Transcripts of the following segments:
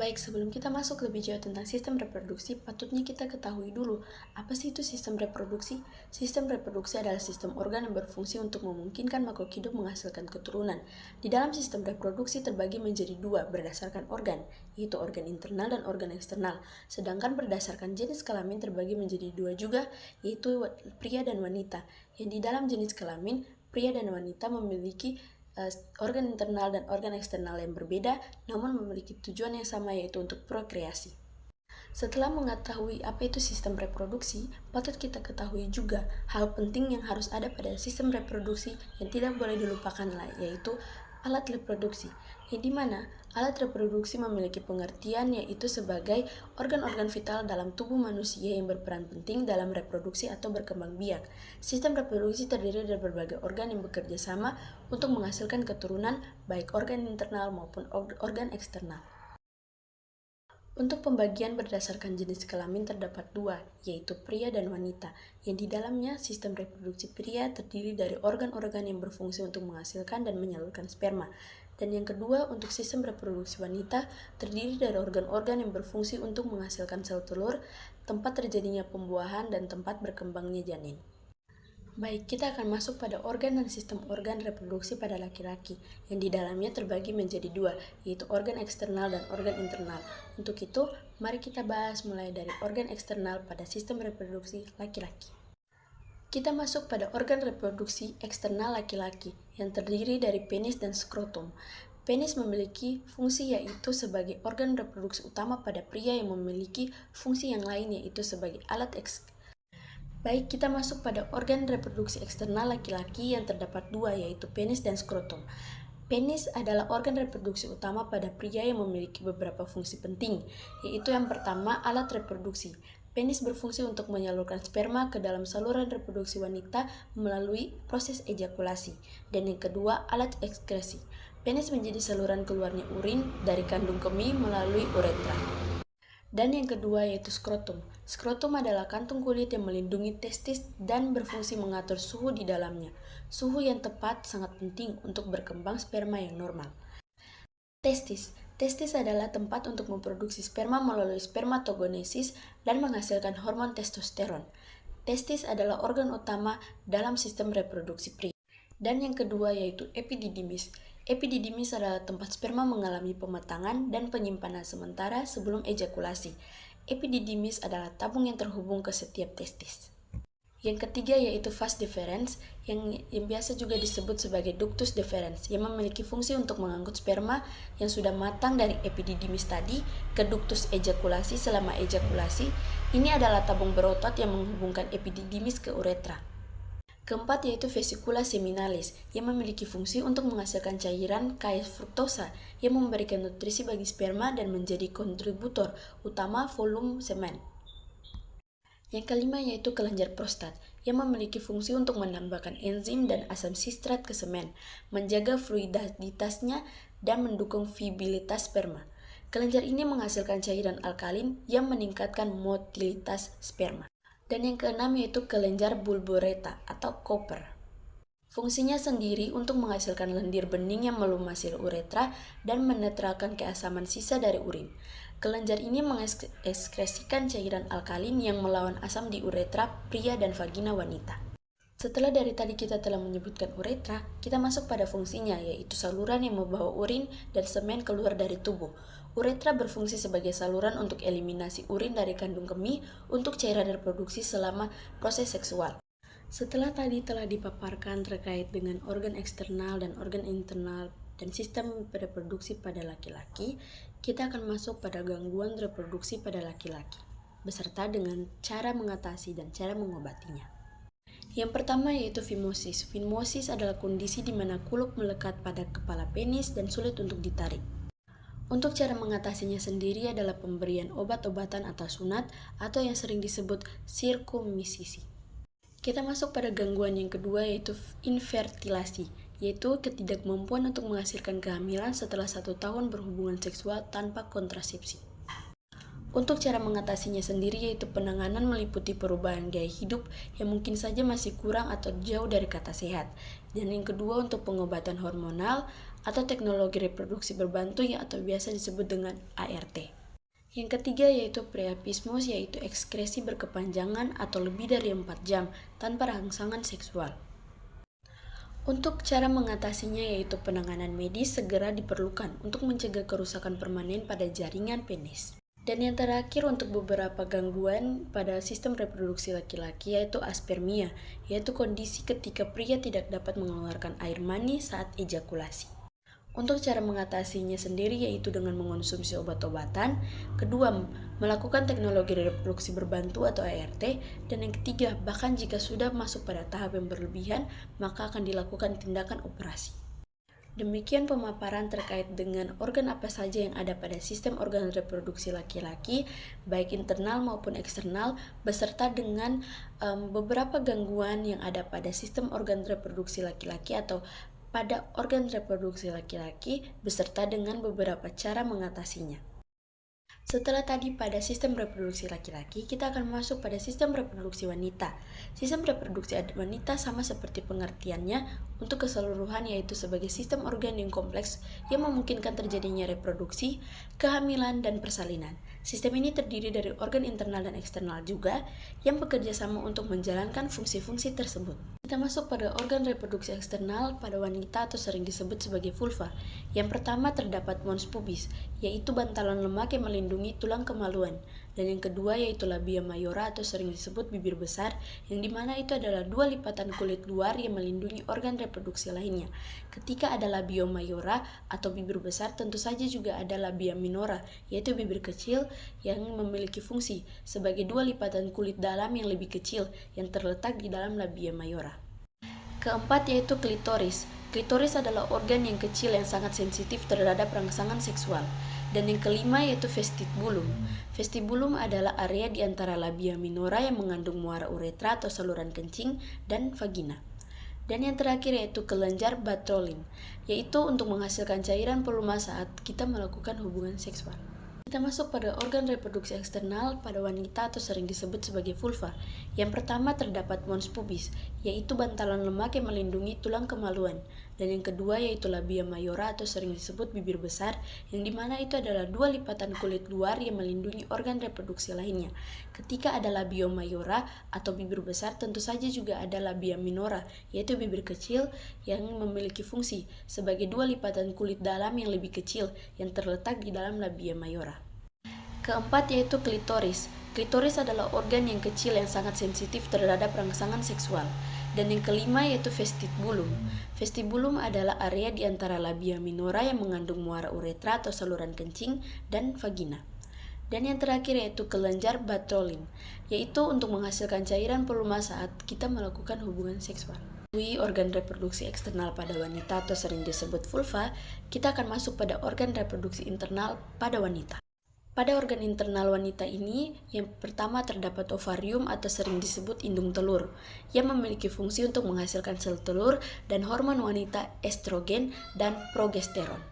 Baik, sebelum kita masuk lebih jauh tentang sistem reproduksi, patutnya kita ketahui dulu, apa sih itu sistem reproduksi? Sistem reproduksi adalah sistem organ yang berfungsi untuk memungkinkan makhluk hidup menghasilkan keturunan. Di dalam sistem reproduksi terbagi menjadi dua berdasarkan organ, yaitu organ internal dan organ eksternal. Sedangkan berdasarkan jenis kelamin terbagi menjadi dua juga, yaitu pria dan wanita. Yang di dalam jenis kelamin, pria dan wanita memiliki organ internal dan organ eksternal yang berbeda, namun memiliki tujuan yang sama, yaitu untuk prokreasi. Setelah mengetahui apa itu sistem reproduksi, patut kita ketahui juga hal penting yang harus ada pada sistem reproduksi yang tidak boleh dilupakan, yaitu alat reproduksi. Yang dimana alat reproduksi memiliki pengertian yaitu sebagai organ-organ vital dalam tubuh manusia yang berperan penting dalam reproduksi atau berkembang biak. Sistem reproduksi terdiri dari berbagai organ yang bekerja sama untuk menghasilkan keturunan, baik organ internal maupun organ eksternal. Untuk pembagian berdasarkan jenis kelamin terdapat dua, yaitu pria dan wanita, yang di dalamnya sistem reproduksi pria terdiri dari organ-organ yang berfungsi untuk menghasilkan dan menyalurkan sperma, dan yang kedua untuk sistem reproduksi wanita terdiri dari organ-organ yang berfungsi untuk menghasilkan sel telur, tempat terjadinya pembuahan, dan tempat berkembangnya janin. Baik, kita akan masuk pada organ dan sistem organ reproduksi pada laki-laki, yang di dalamnya terbagi menjadi dua, yaitu organ eksternal dan organ internal. Untuk itu, mari kita bahas mulai dari organ eksternal pada sistem reproduksi laki-laki. Kita masuk pada organ reproduksi eksternal laki-laki, yang terdiri dari penis dan skrotum. Penis memiliki fungsi yaitu sebagai organ reproduksi utama pada pria yang memiliki fungsi yang lain yaitu sebagai alat Baik, kita masuk pada organ reproduksi eksternal laki-laki yang terdapat dua, yaitu penis dan skrotum. Penis adalah organ reproduksi utama pada pria yang memiliki beberapa fungsi penting, yaitu yang pertama, alat reproduksi. Penis berfungsi untuk menyalurkan sperma ke dalam saluran reproduksi wanita melalui proses ejakulasi. Dan yang kedua, alat ekskresi. Penis menjadi saluran keluarnya urin dari kandung kemih melalui uretra. Dan yang kedua yaitu skrotum. Skrotum adalah kantung kulit yang melindungi testis dan berfungsi mengatur suhu di dalamnya. Suhu yang tepat sangat penting untuk berkembang sperma yang normal. Testis. Testis adalah tempat untuk memproduksi sperma melalui spermatogenesis dan menghasilkan hormon testosteron. Testis adalah organ utama dalam sistem reproduksi pria. Dan yang kedua yaitu epididymis. Epididymis adalah tempat sperma mengalami pematangan dan penyimpanan sementara sebelum ejakulasi. Epididymis adalah tabung yang terhubung ke setiap testis. Yang ketiga yaitu vas deferens, yang biasa juga disebut sebagai ductus deferens, yang memiliki fungsi untuk mengangkut sperma yang sudah matang dari epididymis tadi ke ductus ejakulasi selama ejakulasi. Ini adalah tabung berotot yang menghubungkan epididymis ke uretra. Keempat yaitu vesicula seminalis, yang memiliki fungsi untuk menghasilkan cairan kaya fruktosa yang memberikan nutrisi bagi sperma dan menjadi kontributor utama volume semen. Yang kelima yaitu kelenjar prostat, yang memiliki fungsi untuk menambahkan enzim dan asam sistrat ke semen, menjaga fluiditasnya, dan mendukung viabilitas sperma. Kelenjar ini menghasilkan cairan alkalin yang meningkatkan motilitas sperma. Dan yang keenam yaitu kelenjar bulboreta atau Cooper. Fungsinya sendiri untuk menghasilkan lendir bening yang melumasi uretra dan menetralkan keasaman sisa dari urin. Kelenjar ini mengekskresikan cairan alkalin yang melawan asam di uretra pria dan vagina wanita. Setelah dari tadi kita telah menyebutkan uretra, kita masuk pada fungsinya, yaitu saluran yang membawa urin dan semen keluar dari tubuh. Uretra berfungsi sebagai saluran untuk eliminasi urin dari kandung kemih untuk cairan reproduksi selama proses seksual. Setelah tadi telah dipaparkan terkait dengan organ eksternal dan organ internal dan sistem reproduksi pada laki-laki, kita akan masuk pada gangguan reproduksi pada laki-laki, beserta dengan cara mengatasi dan cara mengobatinya. Yang pertama yaitu fimosis. Fimosis adalah kondisi di mana kuluk melekat pada kepala penis dan sulit untuk ditarik. Untuk cara mengatasinya sendiri adalah pemberian obat-obatan atau sunat atau yang sering disebut sirkumsisi. Kita masuk pada gangguan yang kedua yaitu infertilasi, yaitu ketidakmampuan untuk menghasilkan kehamilan setelah 1 tahun berhubungan seksual tanpa kontrasepsi. Untuk cara mengatasinya sendiri yaitu penanganan meliputi perubahan gaya hidup yang mungkin saja masih kurang atau jauh dari kata sehat. Dan yang kedua untuk pengobatan hormonal atau teknologi reproduksi berbantu atau biasa disebut dengan ART. Yang ketiga yaitu priapismus, yaitu ekskresi berkepanjangan atau lebih dari 4 jam tanpa rangsangan seksual. Untuk cara mengatasinya yaitu penanganan medis segera diperlukan untuk mencegah kerusakan permanen pada jaringan penis. Dan yang terakhir untuk beberapa gangguan pada sistem reproduksi laki-laki yaitu aspermia, yaitu kondisi ketika pria tidak dapat mengeluarkan air mani saat ejakulasi. Untuk cara mengatasinya sendiri yaitu dengan mengonsumsi obat-obatan, kedua melakukan teknologi reproduksi berbantu atau ART, dan yang ketiga bahkan jika sudah masuk pada tahap yang berlebihan maka akan dilakukan tindakan operasi. Demikian pemaparan terkait dengan organ apa saja yang ada pada sistem organ reproduksi laki-laki, baik internal maupun eksternal, beserta dengan beberapa gangguan yang ada pada sistem organ reproduksi laki-laki atau pada organ reproduksi laki-laki, beserta dengan beberapa cara mengatasinya. Setelah tadi pada sistem reproduksi laki-laki, kita akan masuk pada sistem reproduksi wanita. Sistem reproduksi wanita sama seperti pengertiannya untuk keseluruhan, yaitu sebagai sistem organ yang kompleks yang memungkinkan terjadinya reproduksi, kehamilan, dan persalinan. Sistem ini terdiri dari organ internal dan eksternal juga yang bekerja sama untuk menjalankan fungsi-fungsi tersebut. Kita masuk pada organ reproduksi eksternal pada wanita atau sering disebut sebagai vulva. Yang pertama terdapat mons pubis, yaitu bantalan lemak yang melindungi tulang kemaluan. Dan yang kedua yaitu labia mayora atau sering disebut bibir besar, yang dimana itu adalah 2 lipatan kulit luar yang melindungi organ reproduksi lainnya. Ketika ada labia mayora atau bibir besar, tentu saja juga ada labia minora, yaitu bibir kecil yang memiliki fungsi sebagai 2 lipatan kulit dalam yang lebih kecil yang terletak di dalam labia mayora. Keempat yaitu klitoris. Klitoris adalah organ yang kecil yang sangat sensitif terhadap rangsangan seksual. Dan yang kelima yaitu vestibulum. Vestibulum adalah area di antara labia minora yang mengandung muara uretra atau saluran kencing dan vagina. Dan yang terakhir yaitu kelenjar Bartholin, yaitu untuk menghasilkan cairan peluma saat kita melakukan hubungan seksual. Kita masuk pada organ reproduksi eksternal pada wanita atau sering disebut sebagai vulva. Yang pertama terdapat mons pubis, yaitu bantalan lemak yang melindungi tulang kemaluan. Dan yang kedua yaitu labia mayora atau sering disebut bibir besar, yang dimana itu adalah 2 lipatan kulit luar yang melindungi organ reproduksi lainnya. Ketika ada labia mayora atau bibir besar, tentu saja juga ada labia minora, yaitu bibir kecil yang memiliki fungsi sebagai 2 lipatan kulit dalam yang lebih kecil yang terletak di dalam labia mayora. Keempat yaitu klitoris. Klitoris adalah organ yang kecil yang sangat sensitif terhadap rangsangan seksual. Dan yang kelima yaitu vestibulum. Vestibulum adalah area di antara labia minora yang mengandung muara uretra atau saluran kencing dan vagina. Dan yang terakhir yaitu kelenjar Bartholin, yaitu untuk menghasilkan cairan peluma saat kita melakukan hubungan seksual. Melalui organ reproduksi eksternal pada wanita atau sering disebut vulva, kita akan masuk pada organ reproduksi internal pada wanita. Pada organ internal wanita ini, yang pertama terdapat ovarium atau sering disebut indung telur, yang memiliki fungsi untuk menghasilkan sel telur dan hormon wanita estrogen dan progesteron.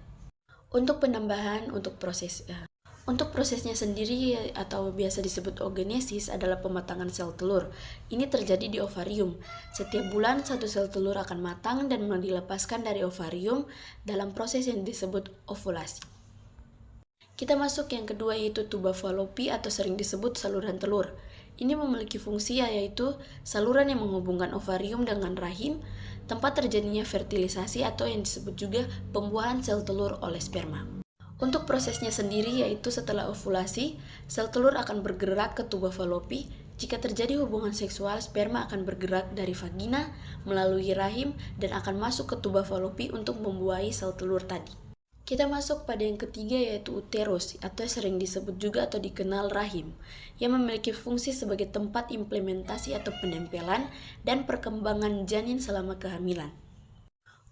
Untuk prosesnya sendiri atau biasa disebut oogenesis adalah pematangan sel telur. Ini terjadi di ovarium. Setiap bulan satu sel telur akan matang dan dilepaskan dari ovarium dalam proses yang disebut ovulasi. Kita masuk yang kedua yaitu tuba Fallopi atau sering disebut saluran telur. Ini memiliki fungsi yaitu saluran yang menghubungkan ovarium dengan rahim, tempat terjadinya fertilisasi atau yang disebut juga pembuahan sel telur oleh sperma. Untuk prosesnya sendiri yaitu setelah ovulasi, sel telur akan bergerak ke tuba Fallopi. Jika terjadi hubungan seksual, sperma akan bergerak dari vagina melalui rahim dan akan masuk ke tuba Fallopi untuk membuahi sel telur tadi. Kita masuk pada yang ketiga yaitu uterus atau sering disebut juga atau dikenal rahim, yang memiliki fungsi sebagai tempat implementasi atau penempelan dan perkembangan janin selama kehamilan.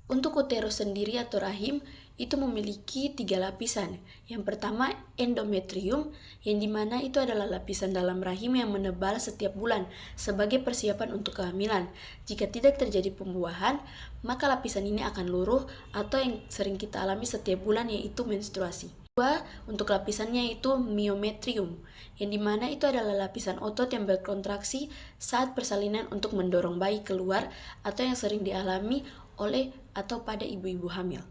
Untuk uterus sendiri atau rahim itu memiliki 3 lapisan. Yang pertama endometrium, yang dimana itu adalah lapisan dalam rahim yang menebal setiap bulan sebagai persiapan untuk kehamilan. Jika tidak terjadi pembuahan, maka lapisan ini akan luruh atau yang sering kita alami setiap bulan yaitu menstruasi. Kedua, untuk lapisannya itu myometrium, yang dimana itu adalah lapisan otot yang berkontraksi saat persalinan untuk mendorong bayi keluar atau yang sering dialami oleh atau pada ibu-ibu hamil.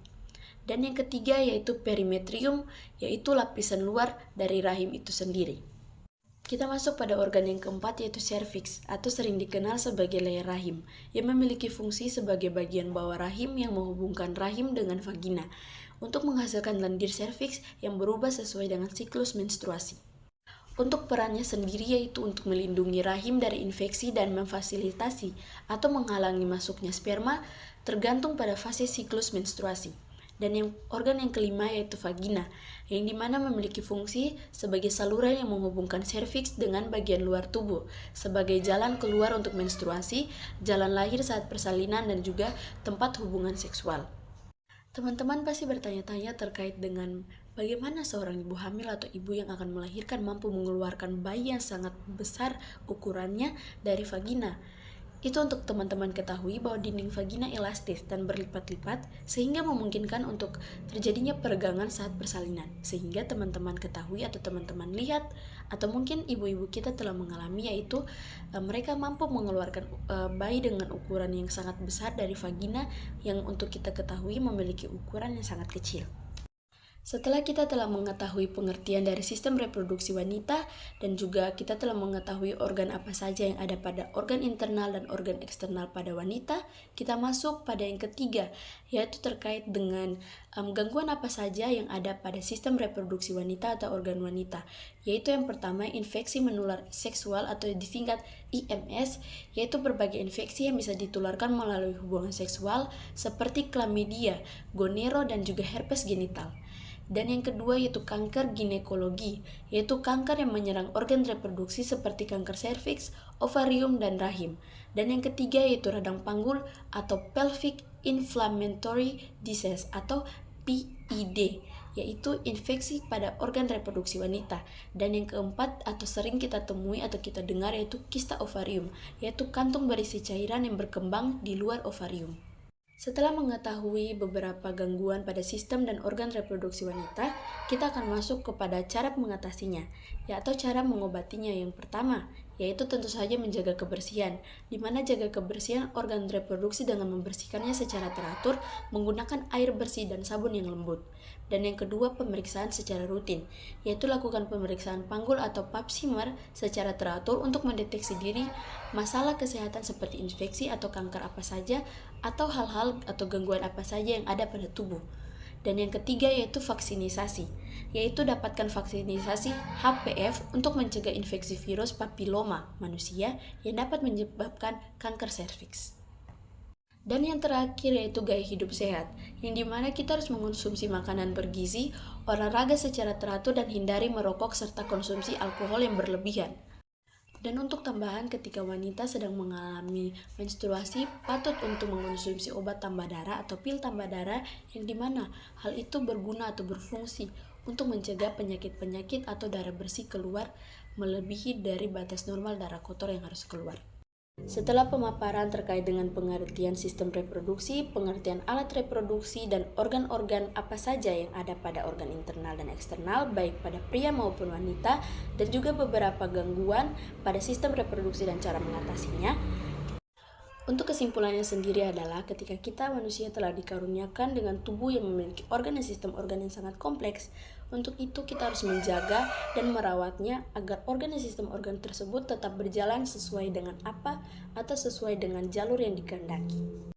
Dan yang ketiga yaitu perimetrium, yaitu lapisan luar dari rahim itu sendiri. Kita masuk pada organ yang keempat yaitu serviks atau sering dikenal sebagai leher rahim yang memiliki fungsi sebagai bagian bawah rahim yang menghubungkan rahim dengan vagina untuk menghasilkan lendir serviks yang berubah sesuai dengan siklus menstruasi. Untuk perannya sendiri yaitu untuk melindungi rahim dari infeksi dan memfasilitasi atau menghalangi masuknya sperma tergantung pada fase siklus menstruasi. Dan organ yang kelima yaitu vagina, yang dimana memiliki fungsi sebagai saluran yang menghubungkan serviks dengan bagian luar tubuh, sebagai jalan keluar untuk menstruasi, jalan lahir saat persalinan, dan juga tempat hubungan seksual. Teman-teman pasti bertanya-tanya terkait dengan bagaimana seorang ibu hamil atau ibu yang akan melahirkan mampu mengeluarkan bayi yang sangat besar ukurannya dari vagina. Itu untuk teman-teman ketahui bahwa dinding vagina elastis dan berlipat-lipat sehingga memungkinkan untuk terjadinya peregangan saat persalinan. Sehingga teman-teman ketahui atau teman-teman lihat atau mungkin ibu-ibu kita telah mengalami yaitu mereka mampu mengeluarkan bayi dengan ukuran yang sangat besar dari vagina yang untuk kita ketahui memiliki ukuran yang sangat kecil. Setelah kita telah mengetahui pengertian dari sistem reproduksi wanita dan juga kita telah mengetahui organ apa saja yang ada pada organ internal dan organ eksternal pada wanita, kita masuk pada yang ketiga, yaitu terkait dengan gangguan apa saja yang ada pada sistem reproduksi wanita atau organ wanita. Yaitu yang pertama, infeksi menular seksual atau disingkat IMS, yaitu berbagai infeksi yang bisa ditularkan melalui hubungan seksual seperti chlamydia, gonero, dan juga herpes genital. Dan yang kedua yaitu kanker ginekologi, yaitu kanker yang menyerang organ reproduksi seperti kanker serviks, ovarium, dan rahim. Dan yang ketiga yaitu radang panggul atau pelvic inflammatory disease atau PID, yaitu infeksi pada organ reproduksi wanita. Dan yang keempat atau sering kita temui atau kita dengar yaitu kista ovarium, yaitu kantung berisi cairan yang berkembang di luar ovarium. Setelah mengetahui beberapa gangguan pada sistem dan organ reproduksi wanita, kita akan masuk kepada cara mengatasinya, yaitu cara mengobatinya. Yang pertama, yaitu tentu saja menjaga kebersihan, di mana jaga kebersihan organ reproduksi dengan membersihkannya secara teratur menggunakan air bersih dan sabun yang lembut. Dan yang kedua, pemeriksaan secara rutin, yaitu lakukan pemeriksaan panggul atau pap smear secara teratur untuk mendeteksi diri masalah kesehatan seperti infeksi atau kanker apa saja atau hal-hal atau gangguan apa saja yang ada pada tubuh. Dan yang ketiga yaitu vaksinisasi, yaitu dapatkan vaksinisasi HPV untuk mencegah infeksi virus papiloma manusia yang dapat menyebabkan kanker serviks. Dan yang terakhir yaitu gaya hidup sehat, yang dimana kita harus mengonsumsi makanan bergizi, olahraga secara teratur, dan hindari merokok serta konsumsi alkohol yang berlebihan. Dan untuk tambahan, ketika wanita sedang mengalami menstruasi, patut untuk mengonsumsi obat tambah darah atau pil tambah darah, yang dimana hal itu berguna atau berfungsi untuk mencegah penyakit-penyakit atau darah bersih keluar melebihi dari batas normal darah kotor yang harus keluar. Setelah pemaparan terkait dengan pengertian sistem reproduksi, pengertian alat reproduksi, dan organ-organ apa saja yang ada pada organ internal dan eksternal, baik pada pria maupun wanita, dan juga beberapa gangguan pada sistem reproduksi dan cara mengatasinya, untuk kesimpulannya sendiri adalah ketika kita manusia telah dikaruniakan dengan tubuh yang memiliki organ dan sistem organ yang sangat kompleks, untuk itu kita harus menjaga dan merawatnya agar organ dan sistem organ tersebut tetap berjalan sesuai dengan apa atau sesuai dengan jalur yang dikehendaki.